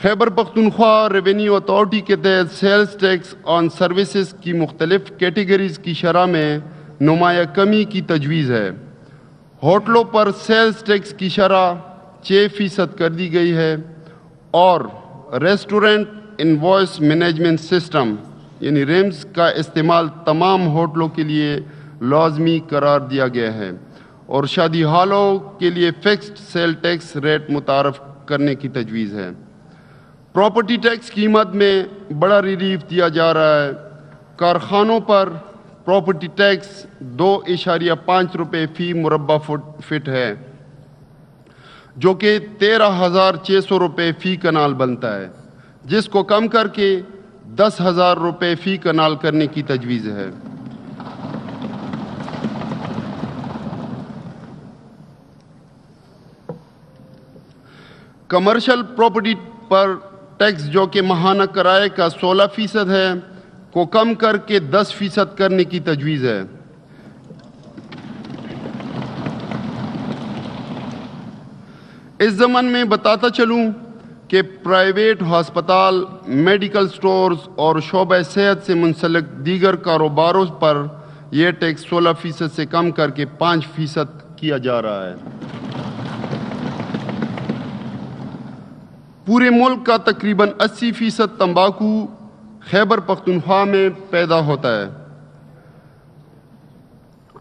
Khyber Pakhtunkhwa revenue authority کے تحت sales tax آن services کی مختلف کیٹیگریز کی شرح میں نمایاں کمی کی تجویز ہے۔ ہوٹلوں پر سیلز ٹیکس کی شرح 6% کر دی گئی ہے اور ریسٹورنٹ انوائس مینجمنٹ سسٹم یعنی ریمز کا استعمال تمام ہوٹلوں کے لیے لازمی قرار دیا گیا ہے اور شادی ہالوں کے لیے فکسڈ سیل ٹیکس ریٹ متعارف کرنے کی تجویز ہے۔ پراپرٹی ٹیکس قیمت میں بڑا ریلیف دیا جا رہا ہے۔ کارخانوں پر پراپرٹی ٹیکس 2.5 روپے فی مربع فٹ ہے، جو کہ 13,600 روپے فی کنال بنتا ہے، جس کو کم کر کے 10,000 روپے فی کنال کرنے کی تجویز ہے۔ کمرشل پراپرٹی پر ٹیکس جو کہ ماہانہ کرائے کا 16% ہے کو کم کر کے 10% کرنے کی تجویز ہے۔ اس ضمن میں بتاتا چلوں کہ پرائیویٹ ہسپتال، میڈیکل سٹورز اور شعبہ صحت سے منسلک دیگر کاروباروں پر یہ ٹیکس 16% سے کم کر کے 5% کیا جا رہا ہے۔ پورے ملک کا تقریباً 80% تمباکو خیبر پختونخوا میں پیدا ہوتا ہے۔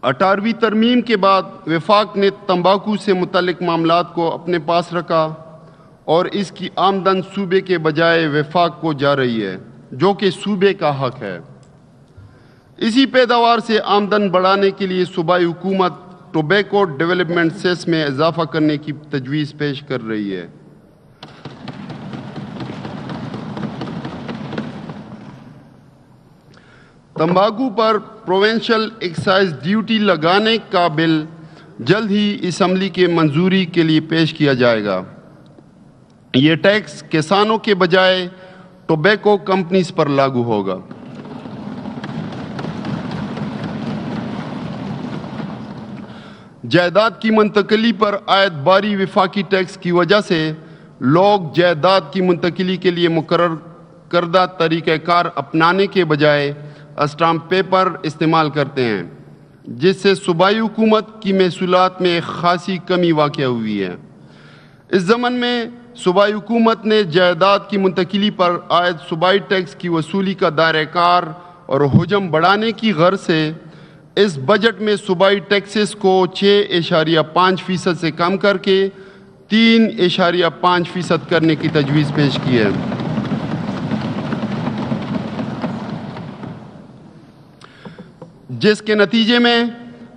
18ویں ترمیم کے بعد وفاق نے تمباکو سے متعلق معاملات کو اپنے پاس رکھا اور اس کی آمدن صوبے کے بجائے وفاق کو جا رہی ہے، جو کہ صوبے کا حق ہے۔ اسی پیداوار سے آمدن بڑھانے کے لیے صوبائی حکومت ٹوبیکو ڈیولپمنٹ سیس میں اضافہ کرنے کی تجویز پیش کر رہی ہے۔ تمباکو پر پروونشل ایکسائز ڈیوٹی لگانے کا بل جلد ہی اسمبلی کے منظوری کے لیے پیش کیا جائے گا۔ یہ ٹیکس کسانوں کے بجائے ٹوبیکو کمپنیز پر لاگو ہوگا۔ جائیداد کی منتقلی پر عائد باری وفاقی ٹیکس کی وجہ سے لوگ جائیداد کی منتقلی کے لیے مقرر کردہ طریقہ کار اپنانے کے بجائے اسٹامپ پیپر استعمال کرتے ہیں، جس سے صوبائی حکومت کی محصولات میں خاصی کمی واقع ہوئی ہے۔ اس ضمن میں صوبائی حکومت نے جائیداد کی منتقلی پر عائد صوبائی ٹیکس کی وصولی کا دائرہ کار اور حجم بڑھانے کی غرض سے اس بجٹ میں صوبائی ٹیکسز کو 6.5% سے کم کر کے 3.5% کرنے کی تجویز پیش کی ہے۔ جس کے نتیجے میں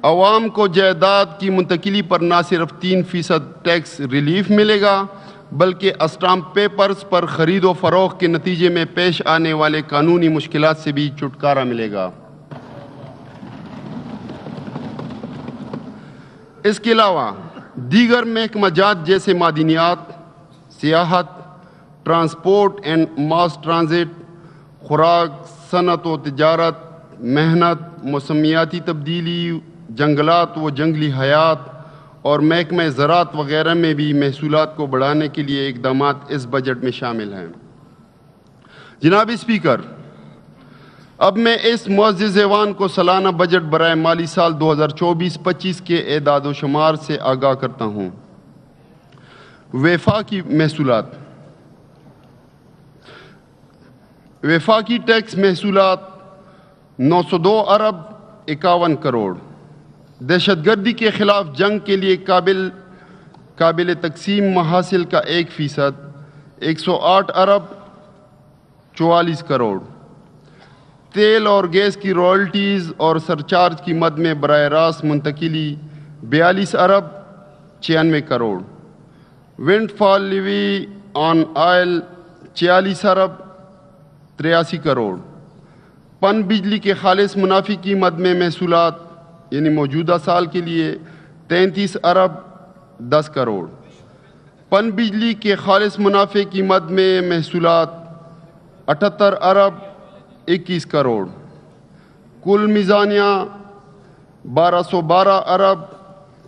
عوام کو جائیداد کی منتقلی پر نہ صرف 3% ٹیکس ریلیف ملے گا، بلکہ اسٹامپ پیپرز پر خرید و فروخت کے نتیجے میں پیش آنے والے قانونی مشکلات سے بھی چھٹکارا ملے گا۔ اس کے علاوہ دیگر محکمہ جات جیسے معدنیات، سیاحت، ٹرانسپورٹ اینڈ ماس ٹرانزٹ، خوراک، صنعت و تجارت، محنت، موسمیاتی تبدیلی، جنگلات و جنگلی حیات اور محکمہ زراعت وغیرہ میں بھی محصولات کو بڑھانے کے لیے اقدامات اس بجٹ میں شامل ہیں۔ جناب اسپیکر، اب میں اس معزز ایوان کو سالانہ بجٹ برائے مالی سال 2024-25 کے اعداد و شمار سے آگاہ کرتا ہوں۔ وفاقی محصولات۔ وفاقی ٹیکس محصولات 902 ارب 51 کروڑ۔ دہشت گردی کے خلاف جنگ کے لیے قابل تقسیم محاصل کا 1%، 108 ارب 44 کروڑ۔ تیل اور گیس کی رائلٹیز اور سرچارج کی مد میں براہ راست منتقلی 42 ارب 96 کروڑ۔ ونڈ فال لیوی آن آئل 46 ارب 83 کروڑ۔ پن بجلی کے خالص منافع کی مد میں محصولات یعنی موجودہ سال کے لیے 33 ارب 10 کروڑ۔ پن بجلی کے خالص منافع کی مد میں محصولات 78 ارب 21 کروڑ۔ کل میزانیہ 1212 ارب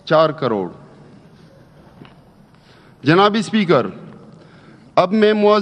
4 کروڑ۔ جناب اسپیکر، اب میں